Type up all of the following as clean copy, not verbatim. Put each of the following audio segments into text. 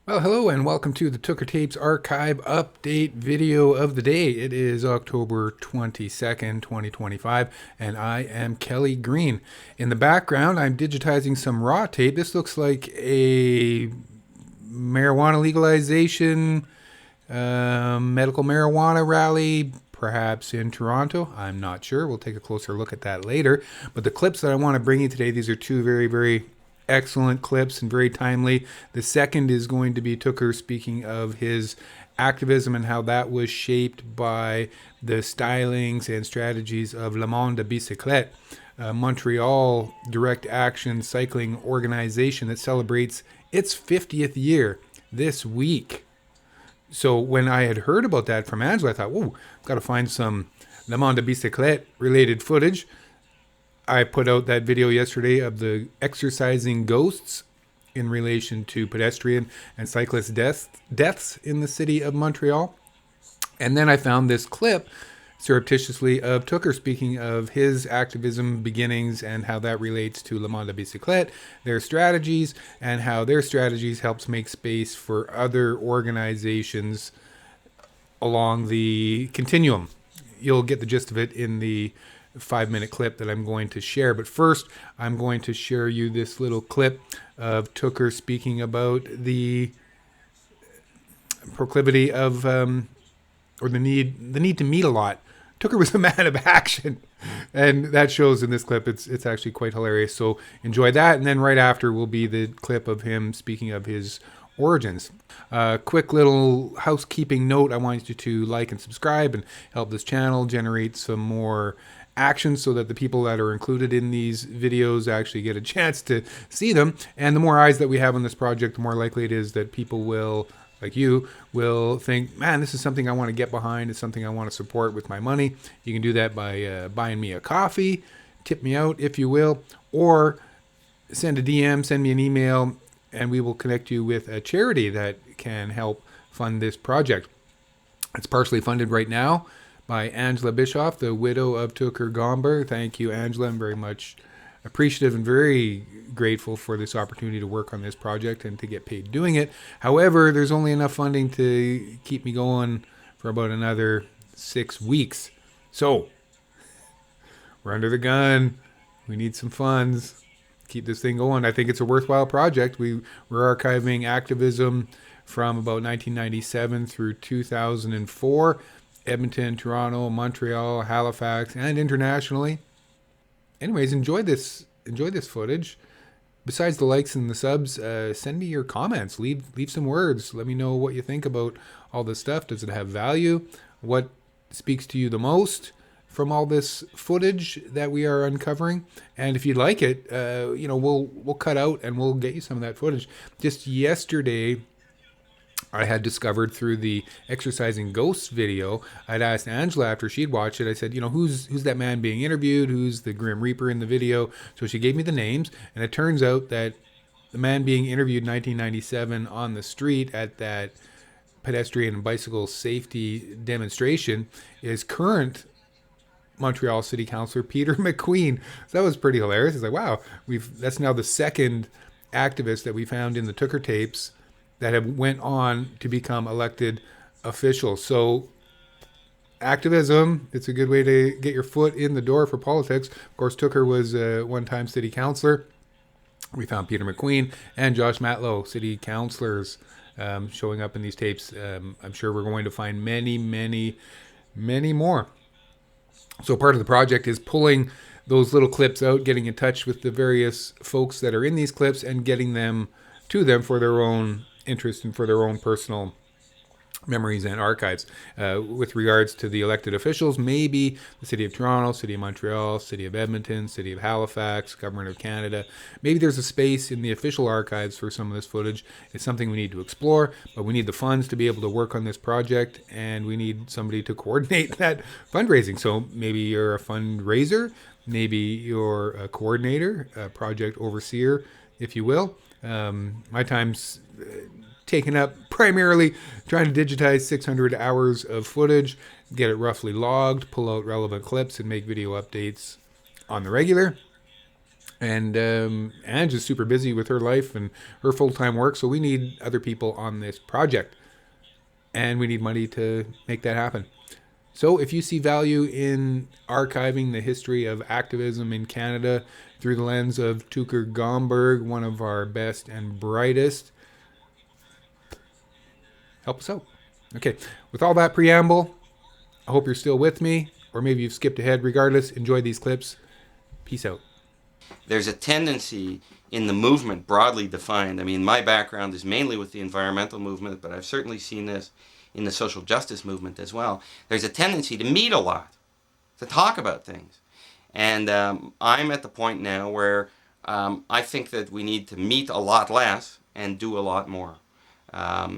Well, hello and welcome to the Tooker Tapes Archive Update video of the day. It is October 22nd, 2025, and I am Kelly Green. In the background, I'm digitizing some raw tape. This looks like a marijuana legalization, medical marijuana rally, perhaps in Toronto. I'm not sure. We'll take a closer look at that later. But the clips that I want to bring you today, these are two very excellent clips and very timely. The second is going to be Tooker speaking of his activism and how that was shaped by the stylings and strategies of Monde, bicyclette, a Montreal direct action cycling organization that celebrates its 50th year this week. So when I had heard about that from Angela, I thought, whoa, I've got to find some Le Monde bicyclette related footage. I put out that video yesterday of the exercising ghosts in relation to pedestrian and cyclist deaths in the city of Montreal. And then I found this clip surreptitiously of Tooker speaking of his activism beginnings and how that relates to Le Monde bicyclette, their strategies, and how their strategies helps make space for other organizations along the continuum. You'll get the gist of it in the 5-minute clip that I'm going to share. But first, I'm going to share you this little clip of Tooker speaking about the proclivity of, or the need to meet a lot. Tooker was a man of action, and that shows in this clip. It's actually quite hilarious. So enjoy that, and then right after will be the clip of him speaking of his origins. Quick little housekeeping note: I want you to like and subscribe and help this channel generate some more action so that the people that are included in these videos actually get a chance to see them. And the more eyes that we have on this project, the more likely it is that people will, like you, will think, man, this is something I want to get behind. It's something I want to support with my money. You can do that by buying me a coffee, tip me out if you will, or send a DM, send me an email, and we will connect you with a charity that can help fund this project. It's partially funded right now by Angela Bischoff, the widow of Tooker Gomberg. Thank you, Angela. I'm very much appreciative and very grateful for this opportunity to work on this project and to get paid doing it. However, there's only enough funding to keep me going for about another 6 weeks. So, we're under the gun. We need some funds. Keep this thing going. I think it's a worthwhile project. We're archiving activism from about 1997 through 2004. Edmonton, Toronto, Montreal, Halifax, and internationally. Anyways, enjoy this footage. Besides the likes and the subs, send me your comments. Leave some words. Let me know what you think about all this stuff. Does it have value? What speaks to you the most from all this footage that we are uncovering? And if you'd like it, we'll cut out and we'll get you some of that footage. Just yesterday, I had discovered through the exercising ghosts video. I'd asked Angela after she'd watched it. I said, who's that man being interviewed? Who's the Grim Reaper in the video? So she gave me the names, and it turns out that the man being interviewed in 1997 on the street at that pedestrian and bicycle safety demonstration is current Montreal City Councillor Peter McQueen. So that was pretty hilarious. It's like, wow, that's now the second activist that we found in the Tooker tapes that have went on to become elected officials. So activism, it's a good way to get your foot in the door for politics. Of course, Tooker was a one-time city councillor. We found Peter McQueen and Josh Matlow, city councillors, showing up in these tapes. I'm sure we're going to find many more. So part of the project is pulling those little clips out, getting in touch with the various folks that are in these clips and getting them to them for their own interest and for their own personal memories and archives. With regards to the elected officials, maybe the City of Toronto, City of Montreal, City of Edmonton, City of Halifax, Government of Canada. Maybe there's a space in the official archives for some of this footage. It's something we need to explore, but we need the funds to be able to work on this project, and we need somebody to coordinate that fundraising. So maybe you're a fundraiser, maybe you're a coordinator, a project overseer, if you will. My time's taken up primarily trying to digitize 600 hours of footage, get it roughly logged, pull out relevant clips, and make video updates on the regular. And Ange is super busy with her life and her full-time work, so we need other people on this project. And we need money to make that happen. So if you see value in archiving the history of activism in Canada through the lens of Tooker Gomberg, one of our best and brightest, help us out. Okay, with all that preamble, I hope you're still with me, or maybe you've skipped ahead. Regardless, enjoy these clips. Peace out. There's a tendency in the movement, broadly defined. I mean, my background is mainly with the environmental movement, but I've certainly seen this in the social justice movement as well. There's a tendency to meet a lot, to talk about things. And I'm at the point now where I think that we need to meet a lot less and do a lot more.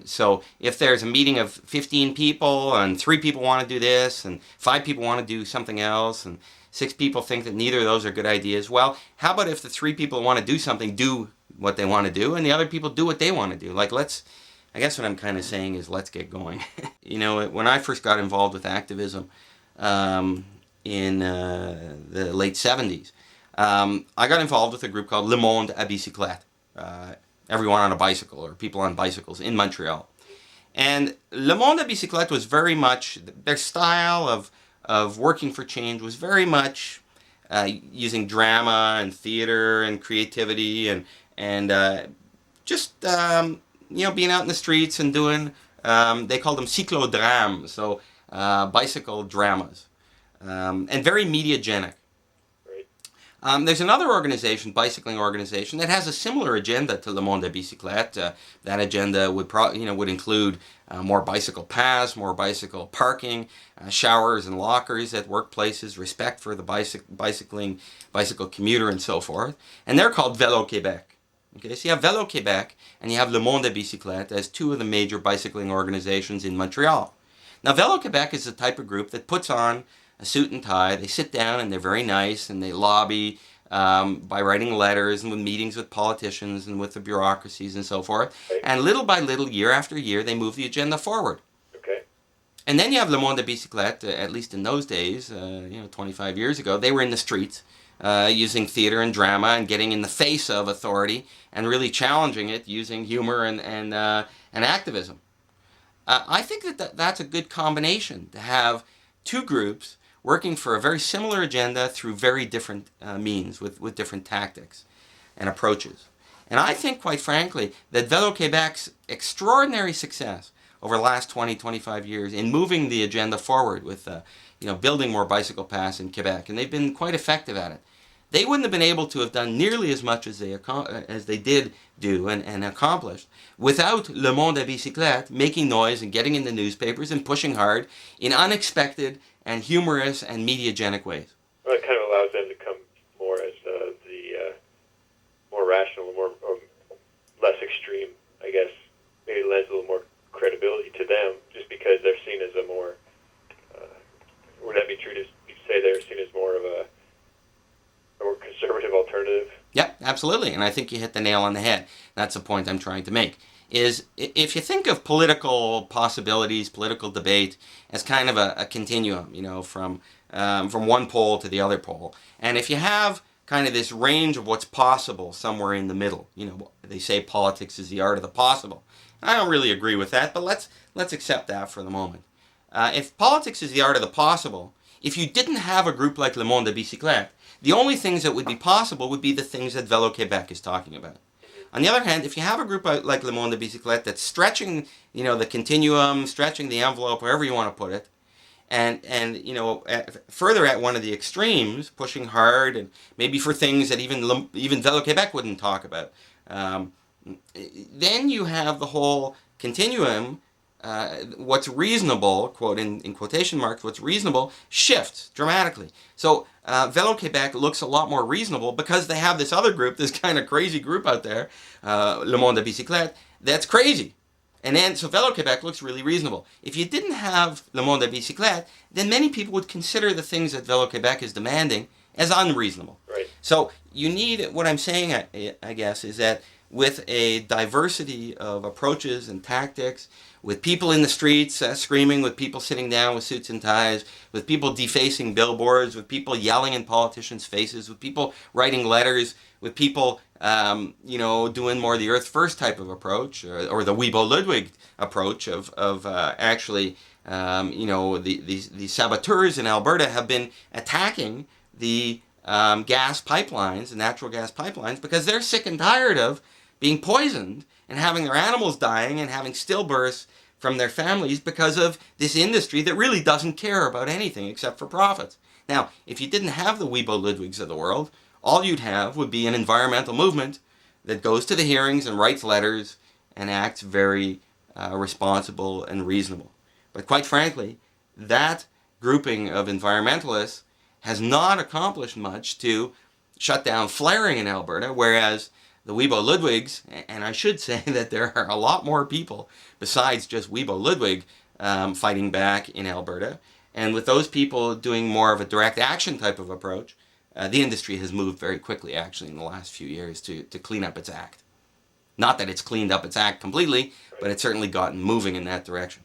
So if there's a meeting of 15 people and 3 people want to do this and 5 people want to do something else and 6 people think that neither of those are good ideas, well, how about if the 3 people who want to do something do what they want to do and the other people do what they want to do? Like, I guess what I'm kind of saying is let's get going. You know, when I first got involved with activism in the late 70s, I got involved with a group called Le Monde bicyclette. Everyone on a bicycle, or people on bicycles, in Montreal. And Le Monde bicyclette was very much, their style of working for change was very much using drama and theater and creativity and just you know, being out in the streets and doing, they called them cyclodrames, so bicycle dramas, and very mediagenic. There's another organization, bicycling organization, that has a similar agenda to Le Monde bicyclette. That agenda would include more bicycle paths, more bicycle parking, showers and lockers at workplaces, respect for the bicycle commuter, and so forth. And they're called Vélo Québec. Okay, so you have Vélo Québec and you have Le Monde bicyclette as 2 of the major bicycling organizations in Montreal. Now, Vélo Québec is the type of group that puts on a suit and tie. They sit down and they're very nice and they lobby by writing letters and with meetings with politicians and with the bureaucracies and so forth. And little by little, year after year, they move the agenda forward. Okay. And then you have Le Monde bicyclette, at least in those days, 25 years ago, they were in the streets using theater and drama and getting in the face of authority and really challenging it using humor and activism. I think that's a good combination, to have 2 groups working for a very similar agenda through very different means, with different tactics and approaches. And I think, quite frankly, that Vélo Québec's extraordinary success over the last 20, 25 years in moving the agenda forward with building more bicycle paths in Quebec, and they've been quite effective at it. They wouldn't have been able to have done nearly as much as they did do and accomplished without Le Monde bicyclette making noise and getting in the newspapers and pushing hard in unexpected and humorous and mediagenic ways. Well, it kind of allows them to come more as the more rational, more less extreme, I guess. Maybe lends a little more credibility to them, just because they're seen as a more. Would that be true to say they're seen as more of a more conservative alternative? Yeah, absolutely, and I think you hit the nail on the head. That's the point I'm trying to make. Is if you think of political possibilities, political debate as kind of a continuum, from one pole to the other pole, and if you have kind of this range of what's possible somewhere in the middle, they say politics is the art of the possible. I don't really agree with that, but let's accept that for the moment. If politics is the art of the possible, if you didn't have a group like Le Monde bicyclette, the only things that would be possible would be the things that Vélo Québec is talking about. On the other hand, if you have a group like Le Monde bicyclette that's stretching, the continuum, stretching the envelope, wherever you want to put it, and further at one of the extremes, pushing hard and maybe for things that even Vélo Québec wouldn't talk about, then you have the whole continuum. What's reasonable, quote in quotation marks, what's reasonable shifts dramatically. So Vélo Québec looks a lot more reasonable because they have this other group, this kind of crazy group out there, Le Monde bicyclette, that's crazy. And then, so Vélo Québec looks really reasonable. If you didn't have Le Monde bicyclette, then many people would consider the things that Vélo Québec is demanding as unreasonable. Right. So you need, what I'm saying, I guess, is that with a diversity of approaches and tactics, with people in the streets screaming, with people sitting down with suits and ties, with people defacing billboards, with people yelling in politicians' faces, with people writing letters, with people, doing more the Earth First type of approach, or the Weibo Ludwig approach of actually, the saboteurs in Alberta have been attacking the gas pipelines, the natural gas pipelines, because they're sick and tired of being poisoned and having their animals dying and having stillbirths from their families because of this industry that really doesn't care about anything except for profits. Now, if you didn't have the Weibo Ludwigs of the world, all you'd have would be an environmental movement that goes to the hearings and writes letters and acts very responsible and reasonable. But quite frankly, that grouping of environmentalists has not accomplished much to shut down flaring in Alberta, whereas the Weibo Ludwigs, and I should say that there are a lot more people besides just Weibo Ludwig fighting back in Alberta, and with those people doing more of a direct action type of approach, the industry has moved very quickly actually in the last few years to clean up its act. Not that it's cleaned up its act completely, but it's certainly gotten moving in that direction.